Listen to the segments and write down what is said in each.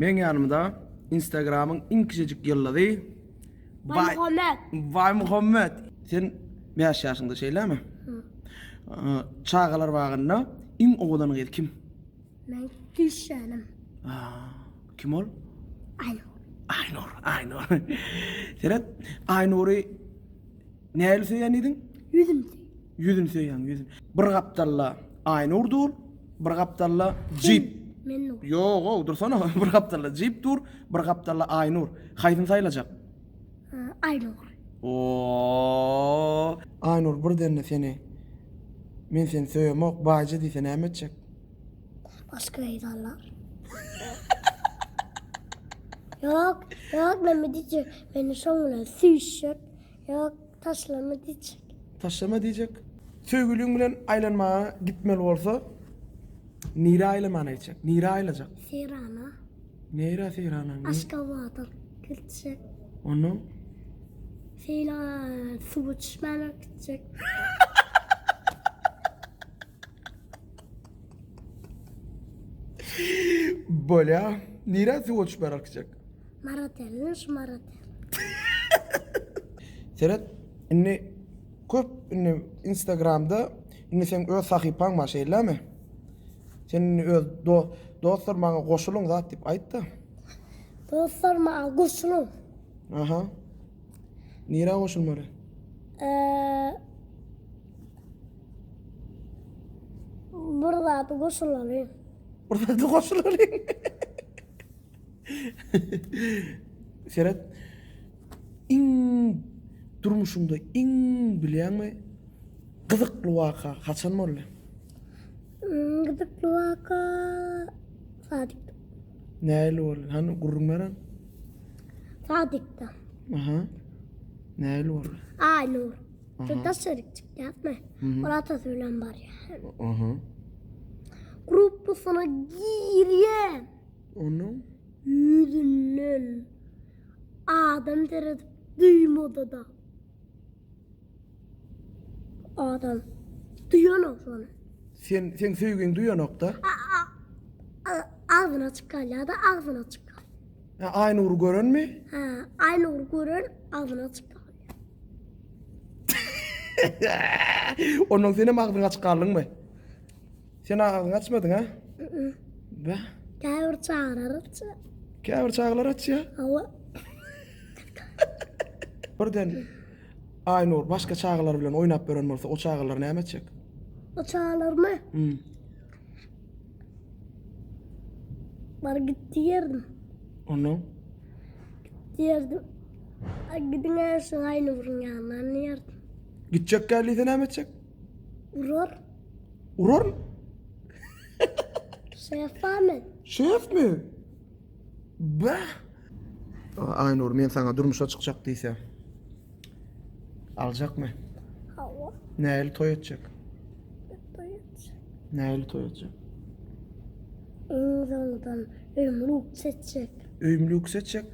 Men yanımda Instagram'ın en küçücük yılladı. Vay Muhammed. Sen 5 yaşında şeyler mi? Çağalar vagında en oğlanı gel kim? Ben Gülşen'im. Kim ol? Aynur. Aynur. Sen Aynur'u neyle söyleyen idin? Yüzün söyleyen, yüzün. Bir kaptalla Aynur dur, bir kaptalla Jeep. Men Nur. Yok, dursana. Bir kaptalla Jeep dur, bir kaptalla Aynur. Haydın sayılacak. Aynur. Oo. Aynur bir denne seni. Men seni söylemek bacı diysen ne edecek? Başka eyvallah. Yok ben mi diyecek? Beni sonuna süyüşecek. Yok taşlama diyecek. Taşlama diyecek. Söygülüğün bilen aylanmaya gitmeli olsa Nira aylanmaya gidecek. Nira aylanacak. Sirana. Nira Sirana. Aşkabad'a gidecek. Onu? Seyla su içmeye gidecek. Böyle ya. Nira su uçup bırakacak. Maratel. Serhat, inni köp inni Instagram'da inni sen öz sahipan var şeyler mi? Sen öz dostlar bana koşulun zat dip aytdı. Dostlar mağa koşulun. Aha. Nira koşulmadı. Burada da koşulalım. Burada da koşulun. Serhat, durmuşumda bilen mi? Kızıklı vaka kaçan mı öyle? Gıdıklı vaka Sadık. Neyle öyle? Hani gurrun veren? Sadık'ta. Aha. Neyle öyle? Aynur. Şurada sırıkçık yapma. Orada söylen var ya. Aha. Grubu sana giriyen. Onu? Yüzünden. Adam teredip duymadı da. Adam. Duyuyor sonra. Sen sevgin duyuyor nokta. Ağzına çıkar ya da ağzına çıkar. Aynı uğru gören mi? Aynur görün ağzına çıkar. Onun senin ağzına çıkarlın mı? Sen ağzını açmadın ha? Be? Gel çağırırız. Kâvır çağlar aç ya. Hava. Birden Aynur başka çağlar bilen oynap veren olsa o çağlar ne edecek? O çağırır mı? Var gitti yerdim. Onu? Yerdim. Gidin ersin Aynur'un yanına yerdim. Gidecek geldiyse ne edecek? Vurur. Urur? Sefa mı? Şef mi? Be? Aynur men sana durmuşa çıkacak değilse. Alacak mı? Hava. Neyle toy edecek? Doyut. Neyle toy edecek? İnsandan ömrük seçecek. Öymlü yükseltecek.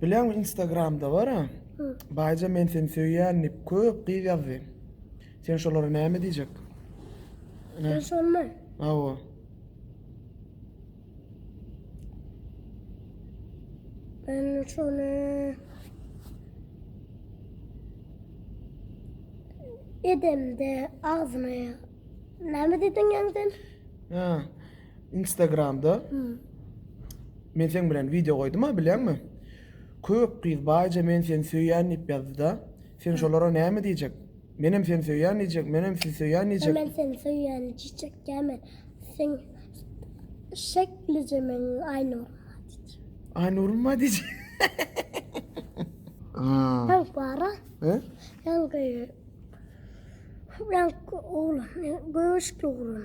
Bilen mi Instagram'da var ha? Bayca men seni söyleyen köp kıyı yazdı. Sen şoları ne mi diyecek? Ben sorma. Ava. Ben sonra edemde ağzına ya. Ne mi dedin yandan? Ha. Instagram'da men sen bilen video koydum ha bilen mi? Köp kız bayca men seni söyleyen yazdı da. Sen şoları ne mi diyecek? Benim seni söyleyen diyecek, benim seni söyleyen diyecek. Ben seni söyleyen çiçek gelme. Sen şeklice ben aynı Aynur mu diyecek? Ben para. He? Ben oğlan. Göğüşlü oğlan.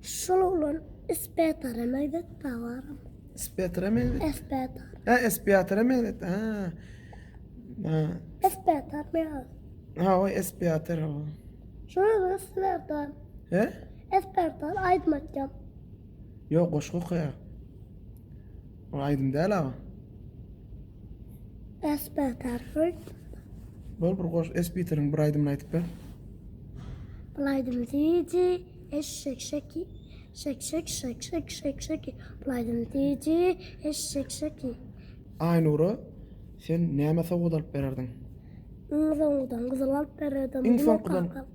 Şol oğlan ispetarı meydet tavarım. Spetra mı? Ispetar. Ha, espiatra mı? Ha. Ha. Ispetar meydet. Ha, o espiatra. Şöyle ispetar. He? Ispetar aydınlatacağım. Yok, koşku koya. O aydın değil ama. Ispetar. Bol bir koş, espitra'nın bir aydın aytıp ben. Bulaydım ziyici. Eşek şeki. Şek şek şek şek şek şek. Bulaydım diye eşek şeki. Aynur'a sen näme sowgat alyp bererdin? Udan kızıl alıp verirdim. İň Bunu soňkudan- kalkıp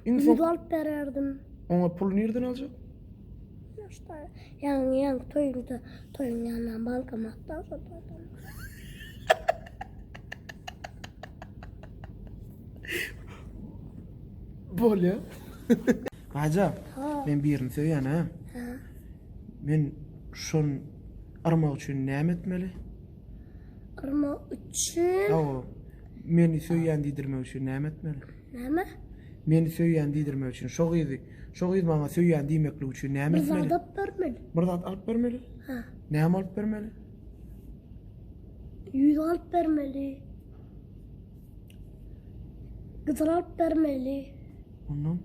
iň Yüz soň- alıp verirdim. Ona pul nerden aljak? İşte yan toyun yanından bankomattan sotardım. Bol ya. Baca, Ha. men birini söýän ha. Men şon armak üçin näme etmeli? Arma üçün Ýa, meni söýän diýdirmek üçin näme etmeli? näme? Meni söýän diýdirmek üçin şo gyzy maňa söýän diýmeklik üçin näme Bir etmeli? zat vermeli. Bir zat alyp bermeli. Ha. Näme alyp bermeli? Yüz alıp vermeli. Kızıl alıp vermeli. Ondan,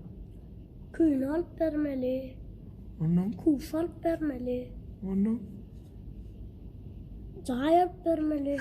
Kuyun alıp vermeli. ondan, Kuf alıp vermeli. ondan. Cay alıp vermeli.